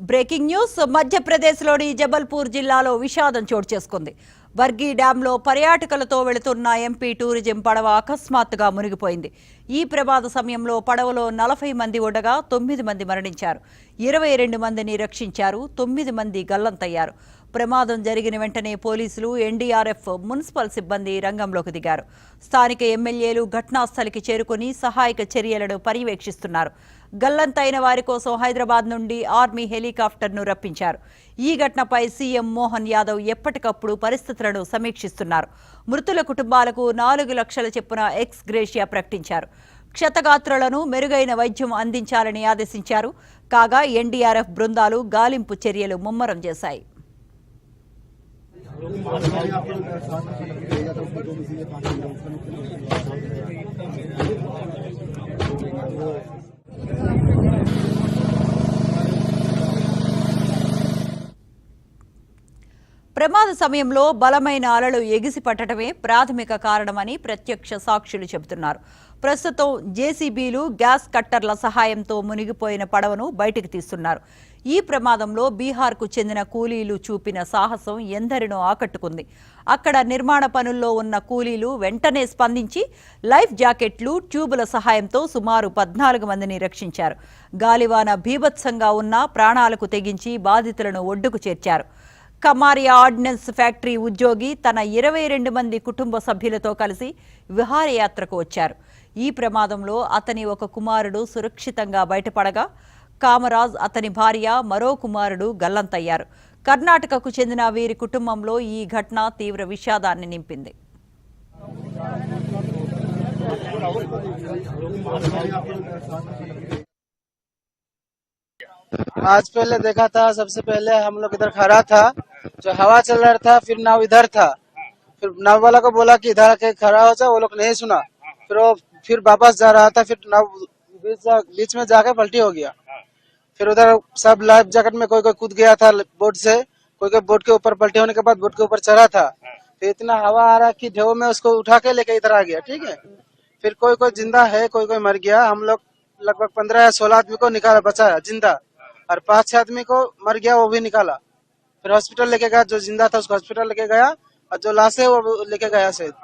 Breaking news మధ్యప్రదేశ్లోని జబల్పూర్ జిల్లాలో విషాదం చోటు చేసుకుంది. వర్గీ డ్యాంలో పర్యాటకులతో వెళుతున్న ఎంపీ టూరిజం పడవ అకస్మాత్తుగా మునిగిపోయింది. ఈ ప్రమాద సమయంలో పడవలో 40 మంది ఉండగా 9 మంది మరణించారు. 22 మందిని రక్షించారు. 9 మంది గల్లంతయ్యారు. ప్రమాదం జరిగిన వెంటనే పోలీసులు, ఎన్డీఆర్ఎఫ్, మున్సిపల్ సిబ్బంది రంగంలోకి దిగారు. స్థానిక ఎమ్మెల్యేలు ఘటనాస్థలికి చేరుకుని సహాయక చర్యలను పర్యవేక్షిస్తున్నారు. గల్లంతైన వారి కోసం హైదరాబాద్ నుండి ఆర్మీ హెలికాప్టర్ను రప్పించారు. ఈ ఘటనపై సీఎం మోహన్ యాదవ్ ఎప్పటికప్పుడు పరిస్థితులను సమీక్షిస్తున్నారు. మృతుల కుటుంబాలకు 4 లక్షల చొప్పున ఎక్స్ గ్రేషియా ప్రకటించారు. క్షతగాత్రులను మెరుగైన వైద్యం అందించాలని ఆదేశించారు. కాగా ఎన్డీఆర్ఎఫ్ బృందాలు గాలింపు చర్యలు ముమ్మరం చేశాయి. ప్రమాద సమయంలో బలమైన అలలు ఎగిసిపట్టడమే ప్రాథమిక కారణమని ప్రత్యక్ష సాక్షులు చెబుతున్నారు. ప్రస్తుతం జేసీబీలు, గ్యాస్ కట్టర్ల సహాయంతో మునిగిపోయిన పడవను బయటికి తీస్తున్నారు. ఈ ప్రమాదంలో బీహార్కు చెందిన కూలీలు చూపిన సాహసం ఎందరినో ఆకట్టుకుంది. అక్కడ నిర్మాణ పనుల్లో ఉన్న కూలీలు వెంటనే స్పందించి లైఫ్ జాకెట్లు, ట్యూబుల సహాయంతో సుమారు 14 మందిని రక్షించారు. గాలివాన బీభత్సంగా ఉన్న ప్రాణాలకు తెగించి బాధితులను ఒడ్డుకు చేర్చారు. కమారియా ఆర్డినెన్స్ ఫ్యాక్టరీ ఉద్యోగి తన 22 మంది కుటుంబ సభ్యులతో కలిసి విహారయాత్రకు వచ్చారు. ఈ ప్రమాదంలో అతని ఒక కుమారుడు సురక్షితంగా బయటపడగా కామరాజ్, అతని భార్య, మరో కుమారుడు గల్లంతయ్యారు. కర్ణాటకకు చెందిన వీరి కుటుంబంలో ఈ ఘటన తీవ్ర విషాదాన్ని నింపింది. आज पहले देखा था, सबसे पहले हम लोग इधर खड़ा था, जो हवा चल रहा था, फिर नाव इधर था, फिर नाव वाला को बोला कि इधर आके खड़ा हो जाओ, वो लोग नहीं सुना, फिर वापस जा रहा था, फिर नाव बीच में जाके पलटी हो गया। फिर उधर सब लाइफ जैकेट में कोई कोई कूद गया था बोट से, कोई बोट के ऊपर पलटी होने के बाद बोट के ऊपर चढ़ा था, फिर इतना हवा आ रहा कि ढेव में उसको उठा के लेके इधर आ गया। ठीक है, फिर कोई जिंदा है, कोई मर गया। हम लोग लगभग 15 या 16 आदमी को निकाला, बचाया जिंदा, और 5-6 आदमी को मर गया, वो भी निकाला। फिर हॉस्पिटल लेके गया, जो जिंदा था उसको हॉस्पिटल लेके गया, और जो लाश है वो लेके गया शायद।